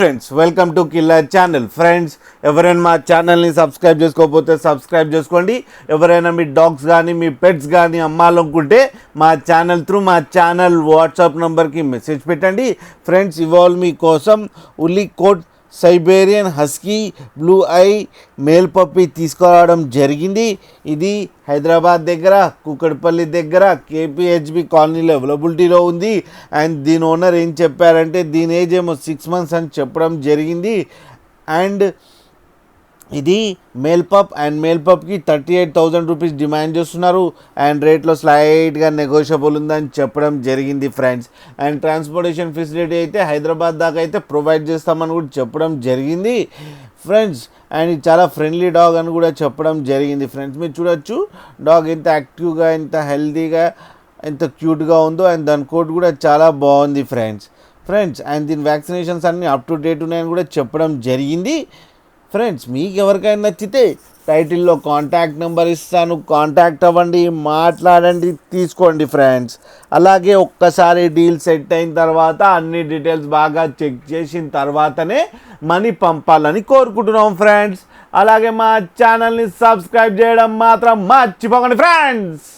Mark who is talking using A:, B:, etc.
A: Friends, welcome to killer channel. Friends, ఎవరైనా మా ఛానల్ని సబ్స్క్రైబ్ చేసుకోకపోతే సబ్స్క్రైబ్ చేసుకోండి. ఎవరైనా మీ డాగ్స్ కానీ మీ పెట్స్ కానీ అమ్మాలనుకుంటే మా ఛానల్ వాట్సాప్ నెంబర్కి మెసేజ్ పెట్టండి. ఫ్రెండ్స్, ఇవాళ మీకోసం wooly coat Siberian husky blue eye male puppy తీసుకురావడం జరిగింది. ఇది హైదరాబాద్ దగ్గర కూకట్పల్లి దగ్గర కేపీహెచ్బి కాలనీలో అవైలబిలిటీలో ఉంది. అండ్ దీని ఓనర్ ఏం చెప్పారంటే దీని ఏజ్ ఏమో 6 months అని చెప్పడం జరిగింది. అండ్ ఇది మేల్ పప్కి 38,000 రూపీస్ డిమాండ్ చేస్తున్నారు. అండ్ రేట్లో స్లైట్గా నెగోషియబుల్ ఉందని చెప్పడం జరిగింది ఫ్రెండ్స్. అండ్ ట్రాన్స్పోర్టేషన్ ఫెసిలిటీ అయితే హైదరాబాద్ దాకా అయితే ప్రొవైడ్ చేస్తామని కూడా చెప్పడం జరిగింది ఫ్రెండ్స్. అండ్ ఇది చాలా ఫ్రెండ్లీ డాగ్ అని కూడా చెప్పడం జరిగింది ఫ్రెండ్స్. మీరు చూడొచ్చు డాగ్ ఎంత యాక్టివ్గా, ఎంత హెల్తీగా, ఎంత క్యూట్గా ఉందో. అండ్ దాని కోట్ కూడా చాలా బాగుంది ఫ్రెండ్స్. అండ్ దీని వ్యాక్సినేషన్స్ అన్నీ అప్ టు డేట్ ఉన్నాయని కూడా చెప్పడం జరిగింది ఫ్రెండ్స్. మీకు ఎవరికైనా నచ్చితే టైటిల్లో కాంటాక్ట్ నెంబర్ ఇస్తాను, కాంటాక్ట్ అవ్వండి, మాట్లాడండి, తీసుకోండి ఫ్రెండ్స్. అలాగే ఒక్కసారి డీల్ సెట్ అయిన తర్వాత అన్ని డీటెయిల్స్ బాగా చెక్ చేసిన తర్వాతనే మనీ పంపాలని కోరుకుంటున్నాం ఫ్రెండ్స్. అలాగే మా ఛానల్ని సబ్స్క్రైబ్ చేయడం మాత్రం మర్చిపోకండి ఫ్రెండ్స్.